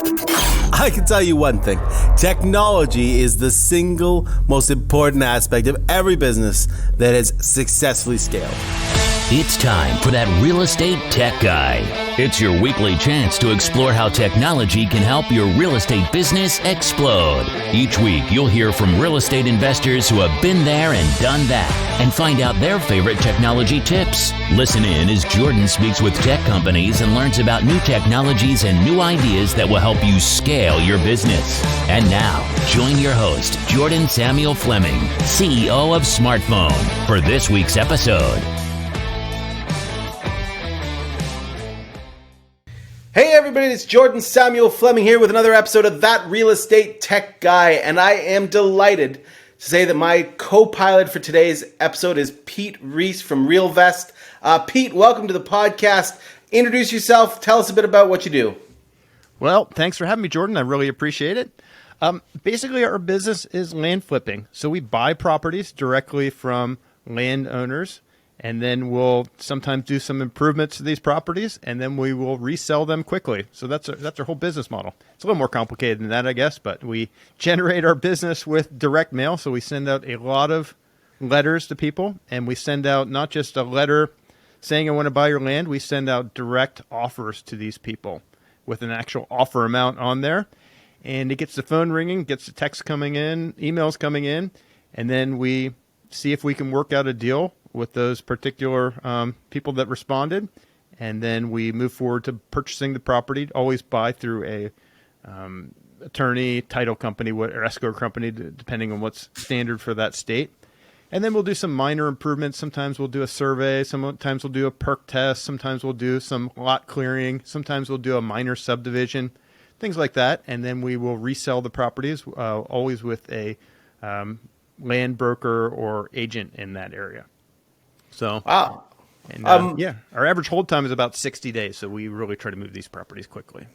I can tell you one thing. Technology is the single most important aspect of every business that has successfully scaled. It's time for that Real Estate Tech Guy. It's your weekly chance to explore how technology can help your real estate business explode. Each week, you'll hear from real estate investors who have been there and done that and find out their favorite technology tips. Listen in as Jordan speaks with tech companies and learns about new technologies and new ideas that will help you scale your business. And now, join your host, Jordan Samuel Fleming, CEO of Smartphone, for this week's episode. Hey everybody, it's Jordan Samuel Fleming here with another episode of That Real Estate Tech Guy, and I am delighted to say that my co-pilot for today's episode is Pete Reese from Reelvest. Pete, welcome to the podcast. Introduce yourself, tell us a bit about what you do. Well, thanks for having me, Jordan. I really appreciate it. Basically, our business is land flipping. So we buy properties directly from landowners, and then we'll sometimes do some improvements to these properties, and then we will resell them quickly. So that's our whole business model. It's a little more complicated than that, I guess, but we generate our business with direct mail. So we send out a lot of letters to people, and we send out not just a letter saying I want to buy your land. We send out direct offers to these people with an actual offer amount on there. And it gets the phone ringing, gets the text coming in, emails coming in, and then we see if we can work out a deal with those particular people that responded, and then we move forward to purchasing the property. Always buy through a attorney, title company, or escrow company, depending on what's standard for that state. And then we'll do some minor improvements. Sometimes we'll do a survey. Sometimes we'll do a perk test. Sometimes we'll do some lot clearing. Sometimes we'll do a minor subdivision, things like that. And then we will resell the properties, always with a land broker or agent in that area. So, wow. And our average hold time is about 60 days. So we really try to move these properties quickly.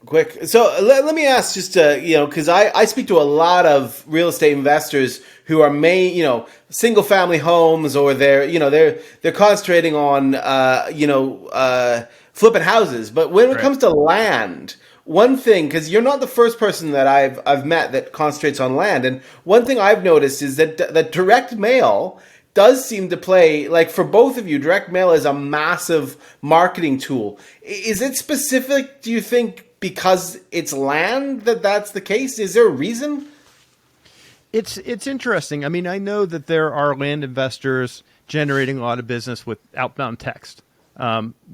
Quick. So let me ask just, because I speak to a lot of real estate investors who are single family homes, or they're concentrating on, flipping houses. But when it comes to land, one thing, because you're not the first person that I've met that concentrates on land. And one thing I've noticed is that direct mail does seem to play, like for both of you, direct mail is a massive marketing tool. Is it specific, do you think, because it's land that's the case? Is there a reason? It's interesting. I mean, I know that there are land investors generating a lot of business with outbound text.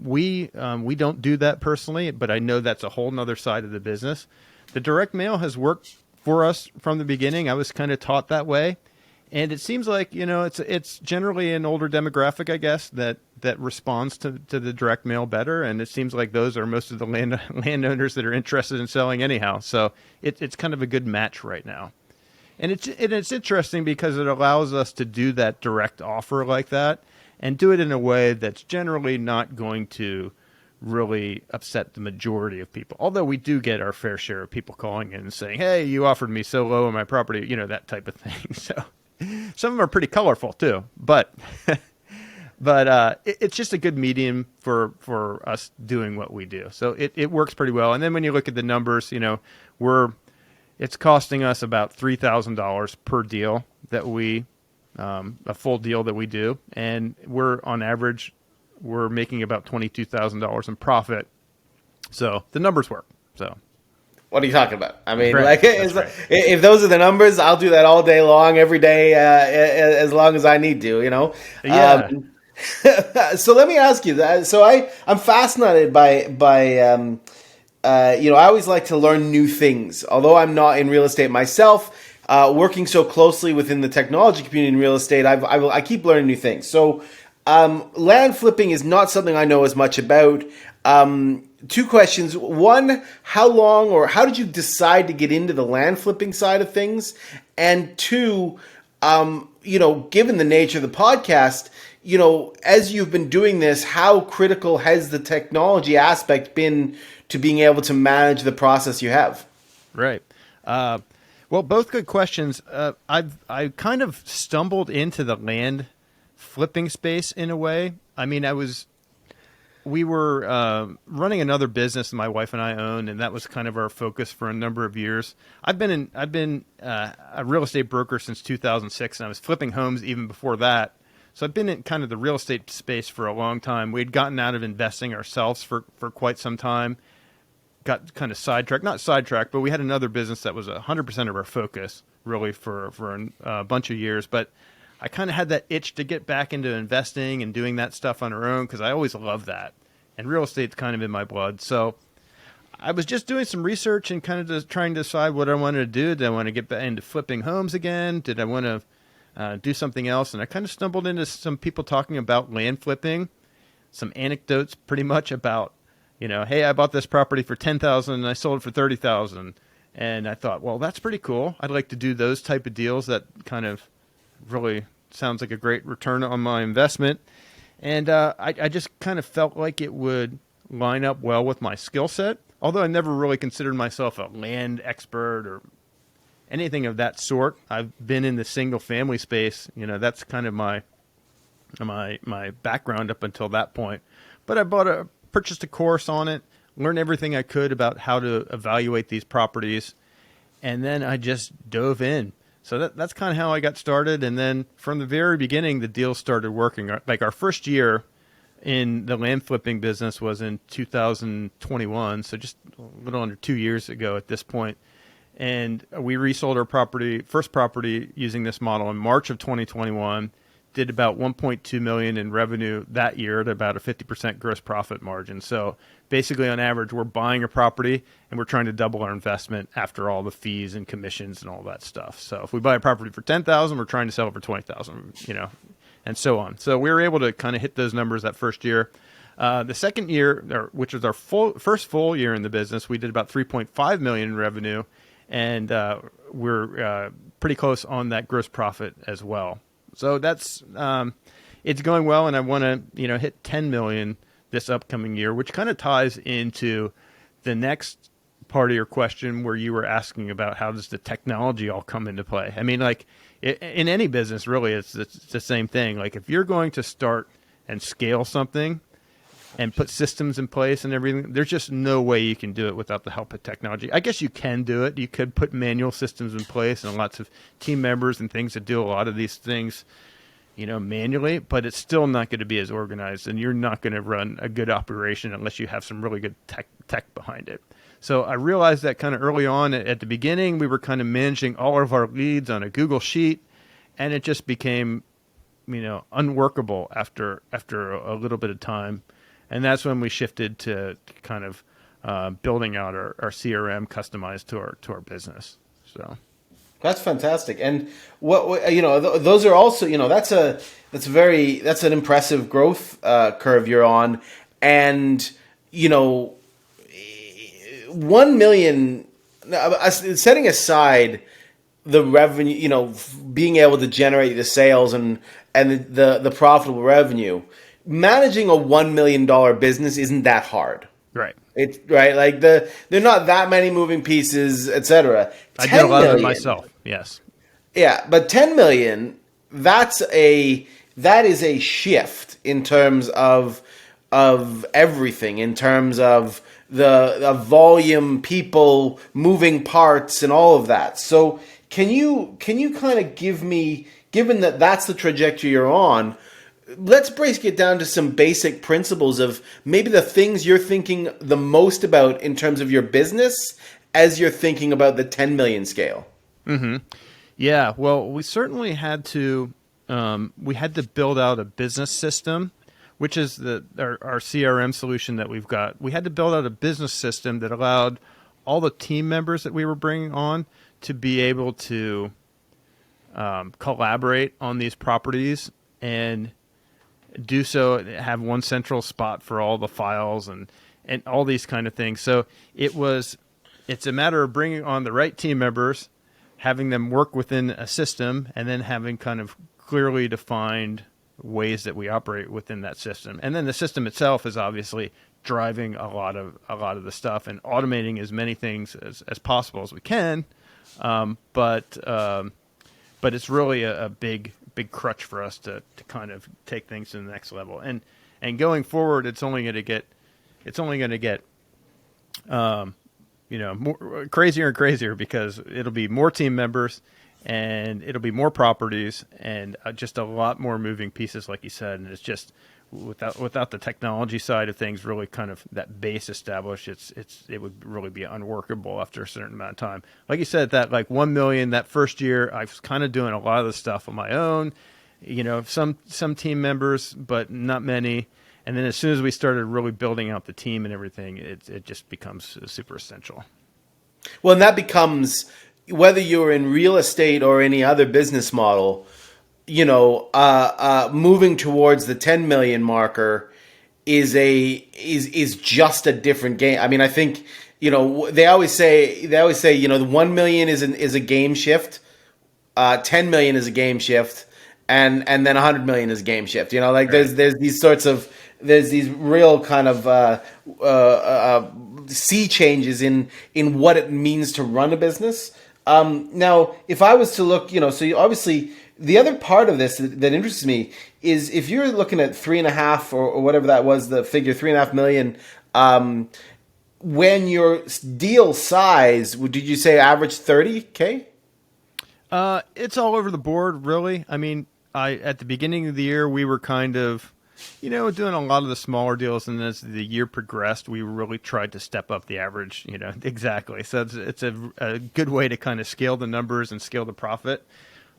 We don't do that personally, but I know that's a whole nother side of the business. The direct mail has worked for us from the beginning. I was kind of taught that way. And it seems like, it's generally an older demographic, I guess, that responds to the direct mail better. And it seems like those are most of the landowners that are interested in selling anyhow. So it's kind of a good match right now. And it's interesting because it allows us to do that direct offer like that and do it in a way that's generally not going to really upset the majority of people. Although we do get our fair share of people calling in and saying, hey, you offered me so low on my property, that type of thing. So some of them are pretty colorful too, but it's just a good medium for us doing what we do. So it works pretty well. And then when you look at the numbers, it's costing us about $3,000 per deal that a full deal that we do. And on average, we're making about $22,000 in profit. So the numbers work. So. What are you talking about? I mean, right. If those are the numbers, I'll do that all day long, every day, as long as I need to, Yeah. So let me ask you that. So I'm fascinated by I always like to learn new things. Although I'm not in real estate myself, working so closely within the technology community in real estate, I keep learning new things. So land flipping is not something I know as much about. Two questions. One, how long or how did you decide to get into the land flipping side of things? And two, given the nature of the podcast, as you've been doing this, how critical has the technology aspect been to being able to manage the process you have? Right. Well, both good questions. I kind of stumbled into the land flipping space in a way. I mean, we were running another business my wife and I owned, and that was kind of our focus for a number of years. I've been a real estate broker since 2006, and I was flipping homes even before that. So I've been in kind of the real estate space for a long time. We'd gotten out of investing ourselves for quite some time, got kind of sidetracked, not sidetracked, but we had another business that was 100% of our focus really for a bunch of years. But I kind of had that itch to get back into investing and doing that stuff on our own because I always loved that. And real estate's kind of in my blood. So I was just doing some research and kind of just trying to decide what I wanted to do. Did I want to get back into flipping homes again? Did I want to do something else? And I kind of stumbled into some people talking about land flipping, some anecdotes pretty much about, hey, I bought this property for $10,000 and I sold it for $30,000. And I thought, well, that's pretty cool. I'd like to do those type of deals. That kind of really sounds like a great return on my investment. And I just kind of felt like it would line up well with my skill set. Although I never really considered myself a land expert or anything of that sort. I've been in the single family space. That's kind of my background up until that point. But I purchased a course on it, learned everything I could about how to evaluate these properties, and then I just dove in. So that's kind of how I got started. And then from the very beginning, the deal started working. Like our first year in the land flipping business was in 2021, so just a little under 2 years ago at this point. And we resold our first property using this model in March of 2021, did about $1.2 million in revenue that year at about a 50% gross profit margin. So basically on average, we're buying a property and we're trying to double our investment after all the fees and commissions and all that stuff. So if we buy a property for $10,000, we're trying to sell it for $20,000, and so on. So we were able to kind of hit those numbers that first year. The second year, which was our first full year in the business, we did about $3.5 million in revenue, and we're pretty close on that gross profit as well. So that's it's going well, and I want to hit 10 million this upcoming year, which kind of ties into the next part of your question where you were asking about how does the technology all come into play. I mean, like in any business, really, it's the same thing. Like if you're going to start and scale something and put systems in place and everything, there's just no way you can do it without the help of technology. I guess you can do it. You could put manual systems in place and lots of team members and things that do a lot of these things, manually, but it's still not going to be as organized, and you're not going to run a good operation unless you have some really good tech behind it. So I realized that kind of early on. At the beginning, we were kind of managing all of our leads on a Google Sheet, and it just became, unworkable after a little bit of time. And that's when we shifted to kind of building out our CRM customized to our business. So that's fantastic. And those are also, that's an impressive growth curve you're on. And 1 million, setting aside the revenue, being able to generate the sales and the profitable revenue, managing a $1 million business isn't that hard. Right. It's right. Like there are not that many moving pieces, etc. I did a lot of it myself. Yes. Yeah. But 10 million, that is a shift in terms of everything, in terms of the volume, people, moving parts, and all of that. So can you kind of give me, given that that's the trajectory you're on, let's break it down to some basic principles of maybe the things you're thinking the most about in terms of your business as you're thinking about the 10 million scale. Mm-hmm. Yeah. Well, we certainly had to build out a business system, which is our CRM solution that we've got. We had to build out a business system that allowed all the team members that we were bringing on to be able to collaborate on these properties and do so, have one central spot for all the files and all these kind of things. So it's a matter of bringing on the right team members, having them work within a system, and then having kind of clearly defined ways that we operate within that system. And then the system itself is obviously driving a lot of the stuff and automating as many things as possible as we can. But it's really a big crutch for us to kind of take things to the next level. And And going forward, it's only going to get more crazier and crazier, because it'll be more team members and it'll be more properties and just a lot more moving pieces, like you said. And it's just without the technology side of things really kind of that base established, it would really be unworkable after a certain amount of time. Like you said, that like 1 million that first year, I was kind of doing a lot of the stuff on my own. Some team members, but not many. And then as soon as we started really building out the team and everything, it just becomes super essential. Well, and that becomes, whether you're in real estate or any other business model, moving towards the 10 million marker is just a different game. I mean, I think, they always say, the 1 million is a game shift. 10 million is a game shift. And then 100 million is a game shift. Right. There's these real kind of sea changes in what it means to run a business. Now, if I was to look, so obviously the other part of this that interests me is if you're looking at 3.5 or whatever that was, the figure 3.5 million, when your deal size, did you say average 30K? It's all over the board, really. I mean, at the beginning of the year, we were kind of, doing a lot of the smaller deals, and as the year progressed, we really tried to step up the average, exactly. So it's a good way to kind of scale the numbers and scale the profit.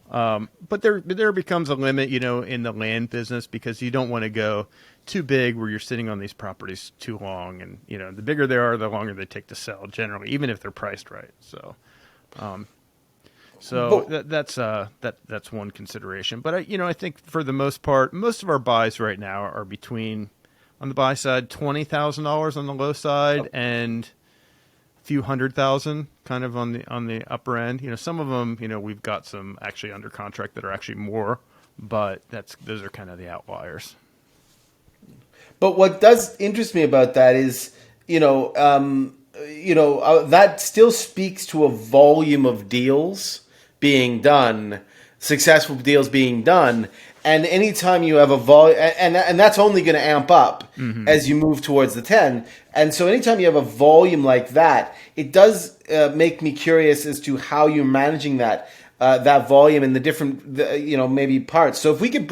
But there becomes a limit, in the land business, because you don't want to go too big where you're sitting on these properties too long. And, the bigger they are, the longer they take to sell generally, even if they're priced right. So that's one consideration. But I think for the most part, most of our buys right now are between, on the buy side, $20,000 on the low side and a few $100,000 kind of on the upper end. Some of them, we've got some actually under contract that are actually more, but those are kind of the outliers. But what does interest me about that is, that still speaks to a volume of deals being done, successful deals being done. And anytime you have a volume, and that's only going to amp up as you move towards the 10. And so anytime you have a volume like that, it does make me curious as to how you're managing that volume and the different, maybe parts. So if we could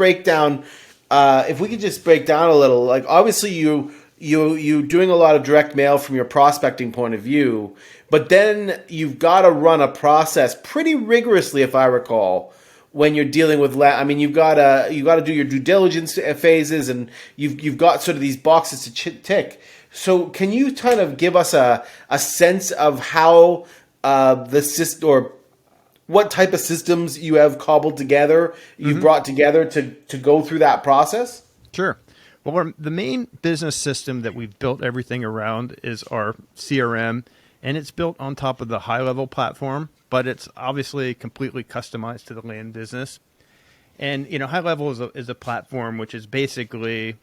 just break down a little, like obviously you doing a lot of direct mail from your prospecting point of view, but then you've got to run a process pretty rigorously, if I recall, when you're dealing with you've got to do your due diligence phases, and you've got sort of these boxes to tick. So can you kind of give us a sense of how the system, or what type of systems you have cobbled together, you've brought together to go through that process? Sure. Well, the main business system that we've built everything around is our CRM, and it's built on top of the high-level platform, but it's obviously completely customized to the land business. And, High Level is a platform which is basically,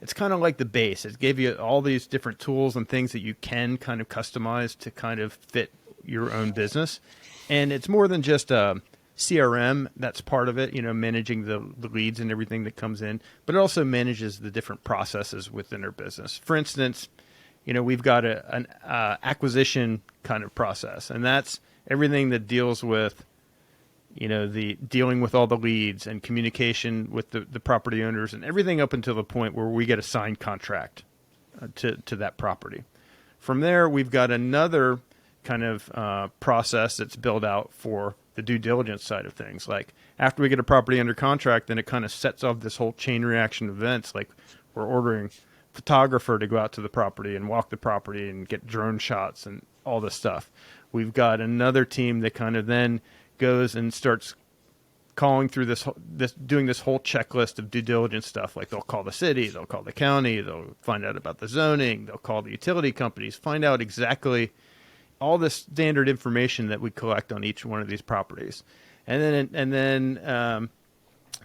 it's kind of like the base. It gave you all these different tools and things that you can kind of customize to kind of fit your own business. And it's more than just a CRM, that's part of it, managing the leads and everything that comes in, but it also manages the different processes within our business. For instance, we've got an acquisition kind of process, and that's everything that deals with, the dealing with all the leads and communication with the property owners and everything up until the point where we get a signed contract to that property. From there, we've got another kind of process that's built out for the due diligence side of things. Like after we get a property under contract, then it kind of sets off this whole chain reaction of events. Like we're ordering photographer to go out to the property and walk the property and get drone shots and all this stuff. We've got another team that kind of then goes and starts calling through doing this whole checklist of due diligence stuff. Like they'll call the city, they'll call the county, they'll find out about the zoning, they'll call the utility companies, find out exactly all this standard information that we collect on each one of these properties. And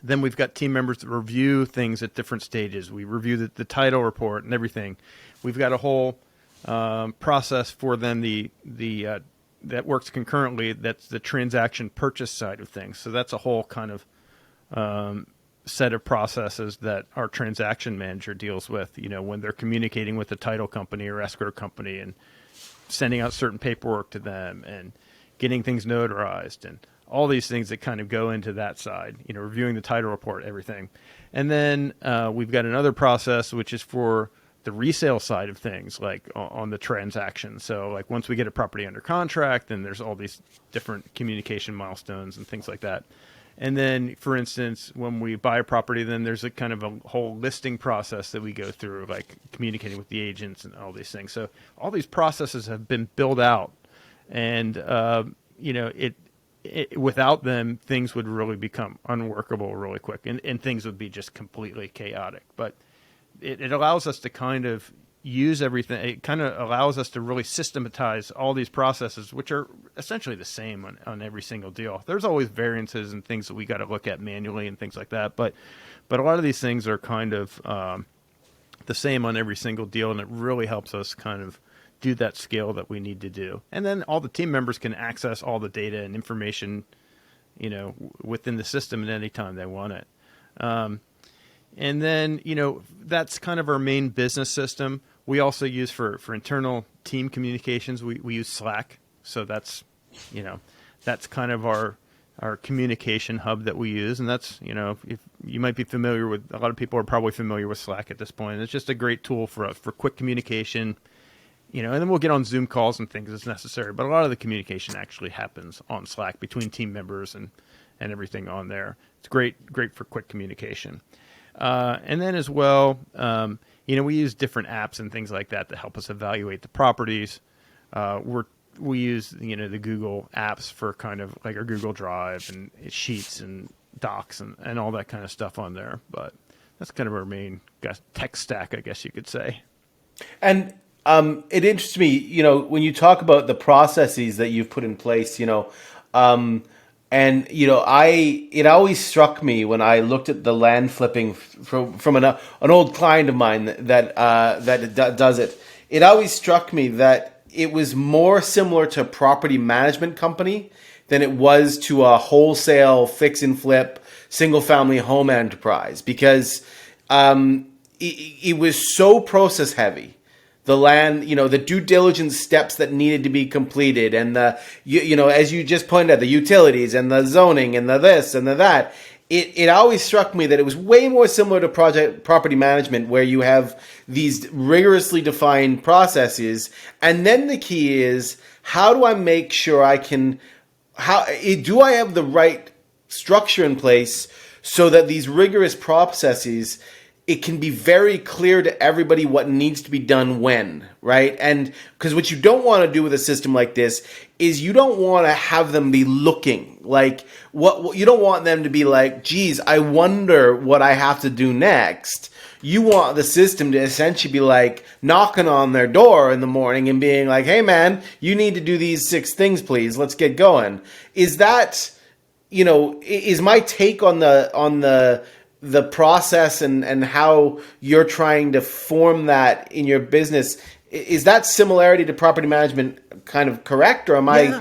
then we've got team members that review things at different stages. We review the title report and everything. We've got a whole process for them that works concurrently. That's the transaction purchase side of things. So that's a whole kind of set of processes that our transaction manager deals with, when they're communicating with the title company or escrow company and sending out certain paperwork to them and getting things notarized and all these things that kind of go into that side, reviewing the title report, everything. And then we've got another process, which is for the resale side of things, like on the transaction. So like once we get a property under contract, then there's all these different communication milestones and things like that. And then, for instance, when we buy a property, then there's a kind of a whole listing process that we go through, like communicating with the agents and all these things. So all these processes have been built out, and without them, things would really become unworkable really quick, and things would be just completely chaotic. But it allows us to kind of use everything. It kind of allows us to really systematize all these processes, which are essentially the same on every single deal. There's always variances and things that we got to look at manually and things like that. But a lot of these things are kind of the same on every single deal, and it really helps us kind of do that scale that we need to do. And then all the team members can access all the data and information, within the system at any time they want it. And then, that's kind of our main business system. We also use for internal team communications, we use Slack. So that's kind of our communication hub that we use. And that's, if you might be familiar with, a lot of people are probably familiar with Slack at this point. It's just a great tool for quick communication, and then we'll get on Zoom calls and things as necessary. But a lot of the communication actually happens on Slack between team members and everything on there. It's great for quick communication. And then as well, we use different apps and things like that to help us evaluate the properties. We use, the Google apps for kind of like our Google Drive and Sheets and Docs and all that kind of stuff on there. But that's kind of our main tech stack, I guess you could say. And it interests me, when you talk about the processes that you've put in place, it always struck me when I looked at the land flipping from an old client of mine that does it. It always struck me that it was more similar to a property management company than it was to a wholesale fix and flip single family home enterprise, because it was so process heavy. The land, the due diligence steps that needed to be completed, and as you just pointed out, the utilities and the zoning and the this and the that. It always struck me that it was way more similar to property management, where you have these rigorously defined processes, and then the key is, how do I make sure do I have the right structure in place so that these rigorous processes, it can be very clear to everybody what needs to be done when, right? And because what you don't want to do with a system like this is you don't want to have them be looking like what you don't want them to be like, geez, I wonder what I have to do next. You want the system to essentially be like knocking on their door in the morning and being like, hey man, you need to do these 6 things, please. Let's get going. Is that, is my take on the process and how you're trying to form that in your business, is that similarity to property management kind of correct, or am I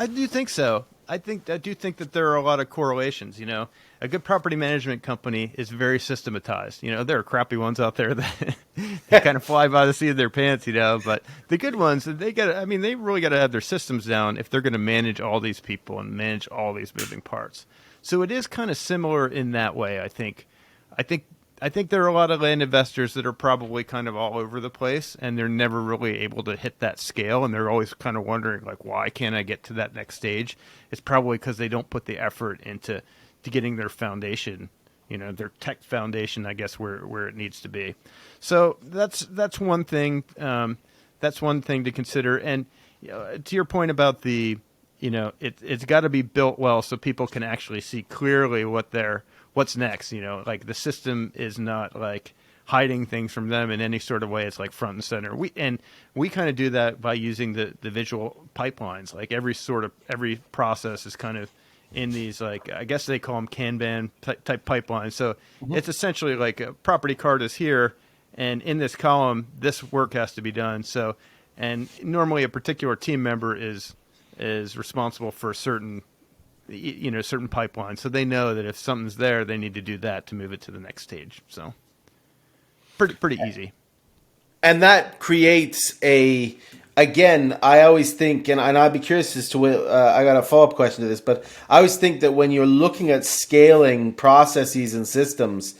do think so. I do think that there are a lot of correlations. A good property management company is very systematized. There are crappy ones out there that they kind of fly by the seat of their pants. But the good ones, they really got to have their systems down if they're going to manage all these people and manage all these moving parts. So it is kind of similar in that way, I think. I think there are a lot of land investors that are probably kind of all over the place, and they're never really able to hit that scale, and they're always kind of wondering, like, why can't I get to that next stage? It's probably because they don't put the effort into getting their foundation, their tech foundation, I guess, where it needs to be. So that's one thing. That's one thing to consider. And to your point about the it's got to be built well so people can actually see clearly what's next. Like the system is not like hiding things from them in any sort of way. It's like front and center. We kind of do that by using the visual pipelines. Like every process is kind of in these, like, I guess they call them Kanban type pipelines. So it's essentially like a property card is here, and in this column, this work has to be done. So, and normally a particular team member is responsible for a certain certain pipelines. So they know that if something's there, they need to do that to move it to the next stage. So pretty easy. And that creates again, I always think, and I'd be curious as to what, I got a follow-up question to this, but I always think that when you're looking at scaling processes and systems,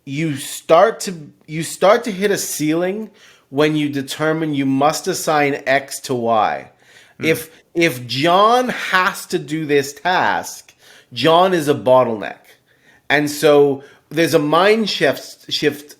you start to hit a ceiling when you determine you must assign X to Y. If John has to do this task, John is a bottleneck. And so there's a mindset shift.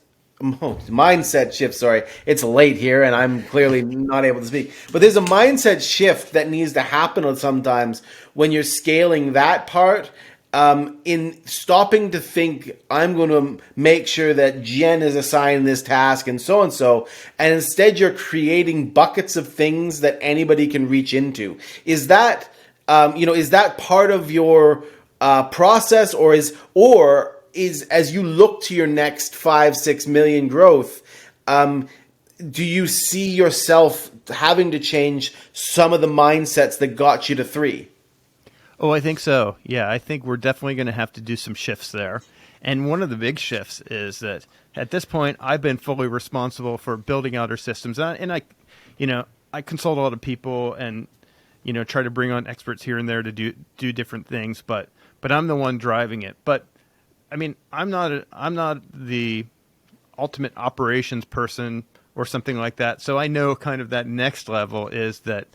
Sorry, it's late here and I'm clearly not able to speak. But there's a mindset shift that needs to happen sometimes when you're scaling that part, in stopping to think, I'm going to make sure that Jen is assigned this task and so, and instead you're creating buckets of things that anybody can reach into. Is that, is that part of your process, or is as you look to your next 5-6 million growth, do you see yourself having to change some of the mindsets that got you to 3? Oh, I think so. Yeah, I think we're definitely going to have to do some shifts there. And one of the big shifts is that at this point, I've been fully responsible for building out our systems. And I consult a lot of people and, try to bring on experts here and there to do different things. But I'm the one driving it. But I mean, I'm not the ultimate operations person or something like that. So I know kind of that next level is that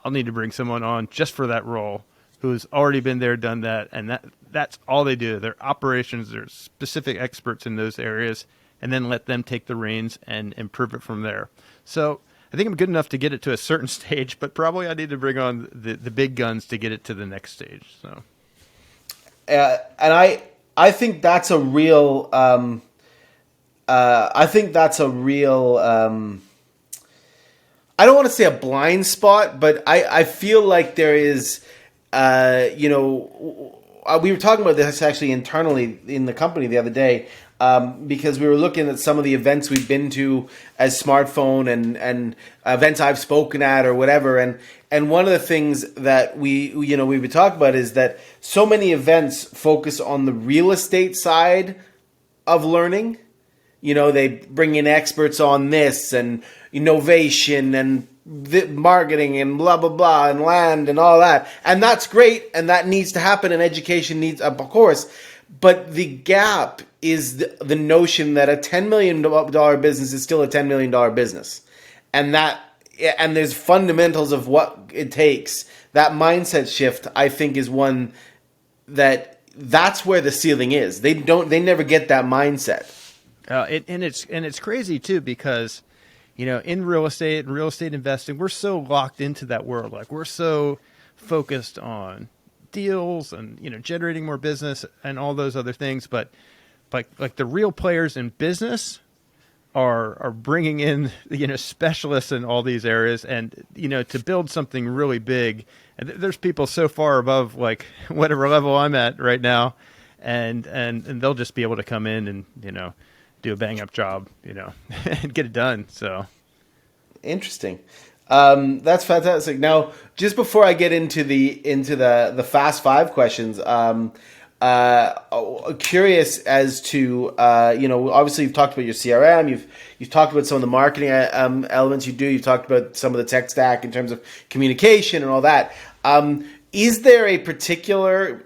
I'll need to bring someone on just for that role who's already been there, done that, and that's all they do. They're operations, they're specific experts in those areas, and then let them take the reins and improve it from there. So I think I'm good enough to get it to a certain stage, but probably I need to bring on the big guns to get it to the next stage. So, and I think that's a real. I don't want to say a blind spot, but I feel like there is. We were talking about this actually internally in the company the other day, because we were looking at some of the events we've been to as smartphone and events I've spoken at or whatever. And one of the things that we would talk about is that so many events focus on the real estate side of learning. They bring in experts on this and innovation and marketing and blah, blah, blah, and land and all that. And that's great. And that needs to happen. And education needs, of course. But the gap is the notion that a $10 million business is still a $10 million business. And there's fundamentals of what it takes. That mindset shift, I think, is one that's where the ceiling is. They never get that mindset. It's crazy too, because in real estate and real estate investing, we're so locked into that world. Like, we're so focused on deals and generating more business and all those other things. But like the real players in business are bringing in specialists in all these areas, and to build something really big. And there's people so far above like whatever level I'm at right now, and they'll just be able to come in and do a bang up job, and get it done. So interesting. That's fantastic. Now, just before I get into the fast 5 questions, curious as to obviously you've talked about your CRM, you've talked about some of the marketing elements you do. You've talked about some of the tech stack in terms of communication and all that. Is there a particular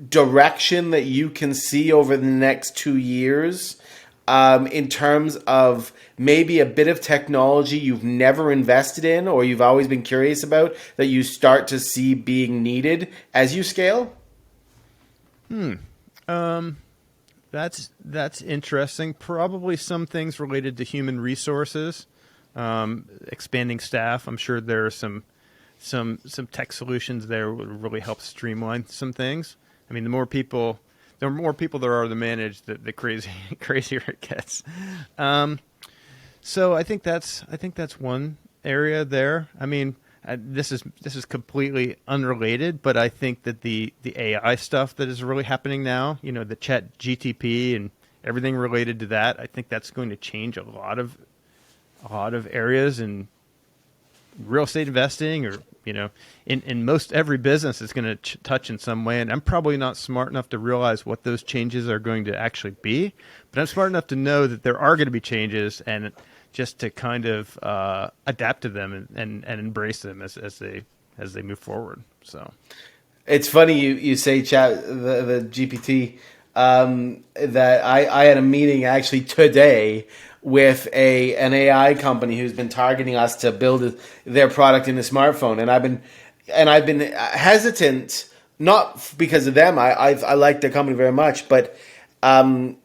direction that you can see over the next 2 years, in terms of maybe a bit of technology you've never invested in or you've always been curious about that you start to see being needed as you scale? That's interesting. Probably some things related to human resources, expanding staff. I'm sure there are some tech solutions there would really help streamline some things. I mean, the more people there are to manage, the crazier it gets. So I think that's one area there. I mean, this is completely unrelated, but I think that the AI stuff that is really happening now, the Chat GTP and everything related to that, I think that's going to change a lot of areas in real estate investing, or in most every business it's going to touch in some way. And I'm probably not smart enough to realize what those changes are going to actually be, but I'm smart enough to know that there are going to be changes, and just to kind of adapt to them and embrace them as they move forward. So it's funny you say chat the GPT, that I had a meeting actually today with an AI company who's been targeting us to build their product in the smartphone, and I've been hesitant, not because of them. I like their company very much, but I've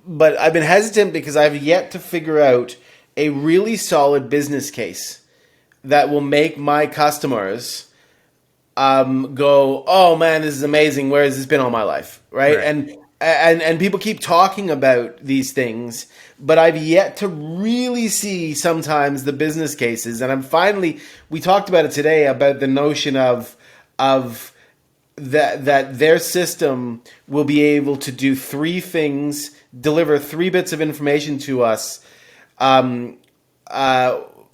been hesitant because I've yet to figure out a really solid business case that will make my customers go, oh man, this is amazing. Where has this been all my life, right? And people keep talking about these things, but I've yet to really see sometimes the business cases. And we talked about it today, about the notion of that their system will be able to do three things, deliver 3 bits of information to us: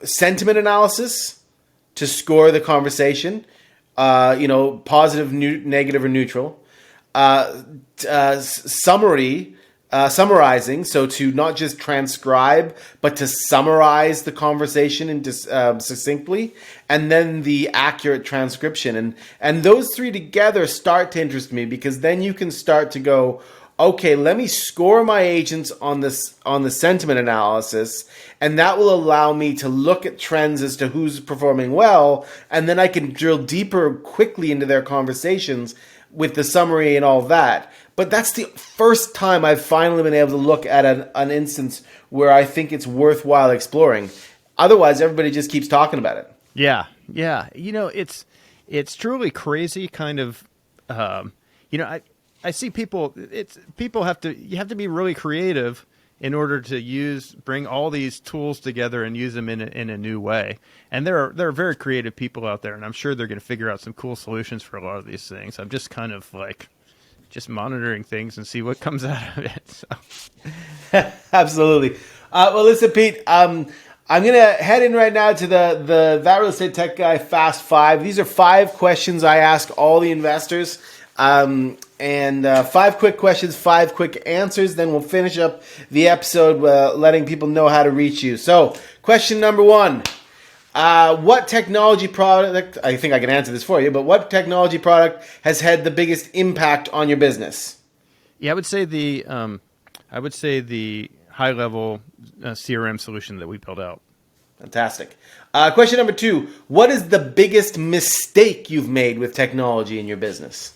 sentiment analysis to score the conversation, positive, negative, or neutral. Summarizing, so to not just transcribe, but to summarize the conversation into succinctly, and then the accurate transcription. And those 3 together start to interest me, because then you can start to go, okay, let me score my agents on the sentiment analysis, and that will allow me to look at trends as to who's performing well, and then I can drill deeper quickly into their conversations with the summary and all that. But that's the first time I've finally been able to look at an instance where I think it's worthwhile exploring. Otherwise, everybody just keeps talking about it. Yeah. It's truly crazy, kind of. I see people. You have to be really creative in order to bring all these tools together and use them in a new way. And there are very creative people out there, and I'm sure they're going to figure out some cool solutions for a lot of these things. I'm just kind of just monitoring things and see what comes out of it. So. Absolutely. Well, listen, Pete, I'm going to head in right now to the That Real Estate Tech Guy Fast 5. These are 5 questions I ask all the investors. And 5 quick questions, 5 quick answers. Then we'll finish up the episode letting people know how to reach you. So, question number 1. What technology product, I think I can answer this for you, but what technology product has had the biggest impact on your business? Yeah, I would say the high-level CRM solution that we built out. Fantastic. Question number 2. What is the biggest mistake you've made with technology in your business?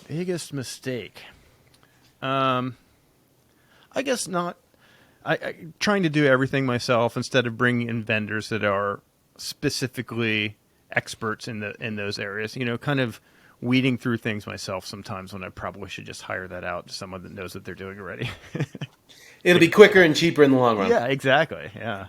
Biggest mistake? I guess not. I trying to do everything myself instead of bringing in vendors that are specifically experts in those areas. Kind of weeding through things myself sometimes when I probably should just hire that out to someone that knows what they're doing already. It'll be quicker and cheaper in the long run. Yeah, exactly. Yeah.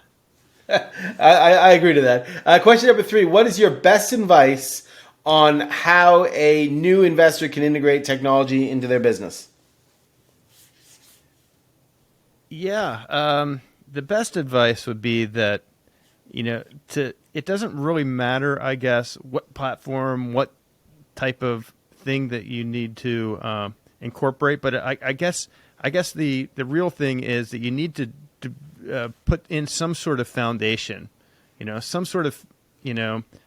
I agree to that. Question number 3. What is your best advice on how a new investor can integrate technology into their business? Yeah, the best advice would be that, it doesn't really matter, I guess, what platform, what type of thing that you need to incorporate. But I guess the real thing is that you need to put in some sort of foundation, some sort of,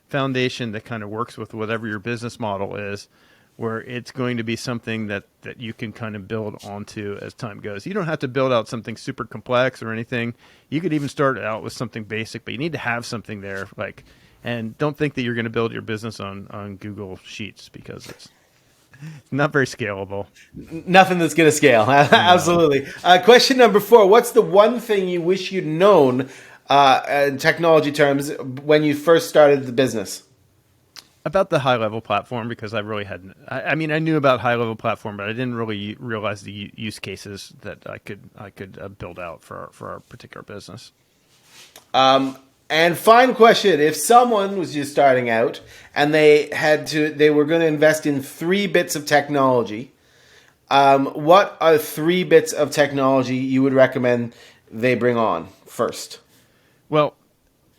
foundation that kind of works with whatever your business model is, where it's going to be something that you can kind of build onto as time goes. You don't have to build out something super complex or anything. You could even start out with something basic, but you need to have something there. And don't think that you're going to build your business on Google Sheets, because it's not very scalable. Nothing that's going to scale. Absolutely. Question number 4. What's the one thing you wish you'd known in technology terms when you first started the business? About the high-level platform, because I really hadn't. I knew about high-level platform, but I didn't really realize the use cases that I could build out for our particular business. And final question: if someone was just starting out and they were going to invest in 3 bits of technology, what are 3 bits of technology you would recommend they bring on first? Well,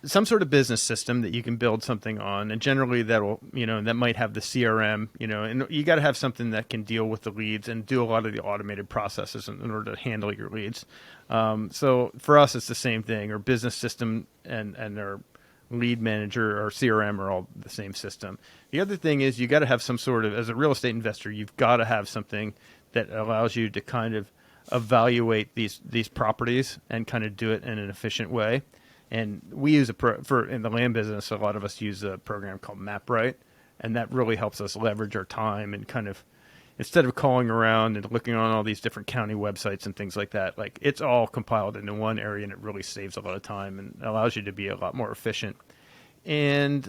some sort of business system that you can build something on, and generally that might have the CRM, and you got to have something that can deal with the leads and do a lot of the automated processes in order to handle your leads. So for us, it's the same thing. Our business system and our lead manager or CRM are all the same system. The other thing is you got to have some sort of, as a real estate investor, you've got to have something that allows you to kind of evaluate these properties and kind of do it in an efficient way. And we use in the land business, a lot of us use a program called MapRight, and that really helps us leverage our time and kind of, instead of calling around and looking on all these different county websites and things like that, like it's all compiled into one area, and it really saves a lot of time and allows you to be a lot more efficient. And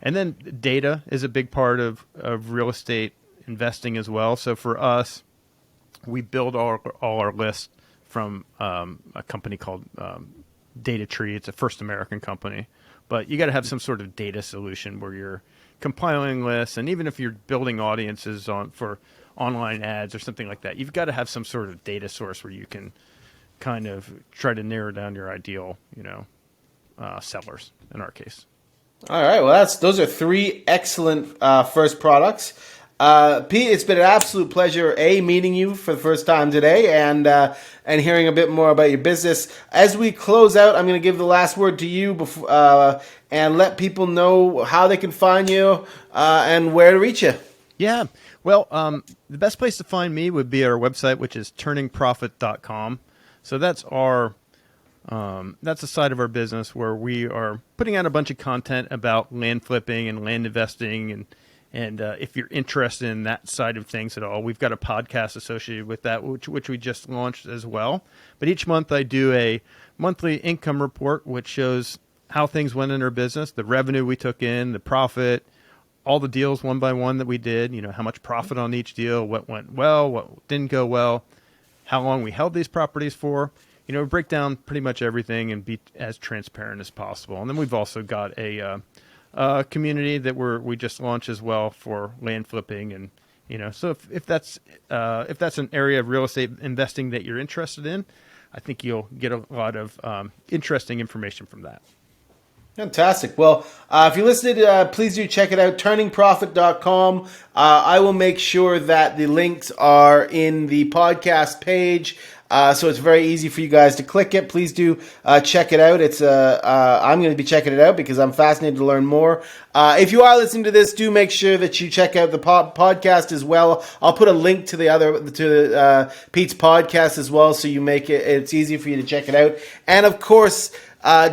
then data is a big part of real estate investing as well. So for us, we build all our lists from a company called Data Tree. It's a First American company, but you got to have some sort of data solution where you're compiling lists, and even if you're building audiences for online ads or something like that, you've got to have some sort of data source where you can kind of try to narrow down your ideal, sellers in our case. All right. Well, those are three excellent first products. Pete, it's been an absolute pleasure, meeting you for the first time today and hearing a bit more about your business. As we close out, I'm going to give the last word to you and let people know how they can find you and where to reach you. Yeah. Well, the best place to find me would be our website, which is turningprofit.com. So that's the side of our business where we are putting out a bunch of content about land flipping and land investing, and if you're interested in that side of things at all, we've got a podcast associated with that, which we just launched as well. But each month I do a monthly income report, which shows how things went in our business, the revenue we took in, the profit, all the deals one by one that we did, how much profit on each deal, what went well, what didn't go well, how long we held these properties for. We break down pretty much everything and be as transparent as possible. And then we've also got a community that we just launched as well for land flipping, and so if that's an area of real estate investing that you're interested in, I think you'll get a lot of interesting information from that. Fantastic. Well, if you listened, please do check it out, turningprofit.com. I will make sure that the links are in the podcast page. So it's very easy for you guys to click it. Please do check it out. I'm going to be checking it out because I'm fascinated to learn more. If you are listening to this, do make sure that you check out the podcast as well. I'll put a link to Pete's podcast as well, so it's easy for you to check it out. And of course,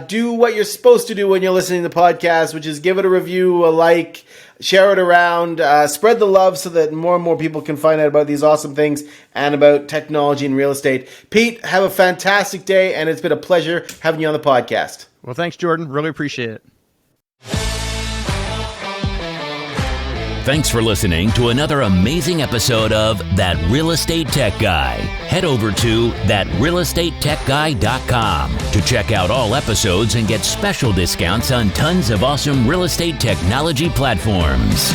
do what you're supposed to do when you're listening to the podcast, which is give it a review, a like, share it around, spread the love so that more and more people can find out about these awesome things and about technology and real estate. Pete, have a fantastic day, and it's been a pleasure having you on the podcast. Well, thanks, Jordan. Really appreciate it. Thanks for listening to another amazing episode of That Real Estate Tech Guy. Head over to thatrealestatetechguy.com to check out all episodes and get special discounts on tons of awesome real estate technology platforms.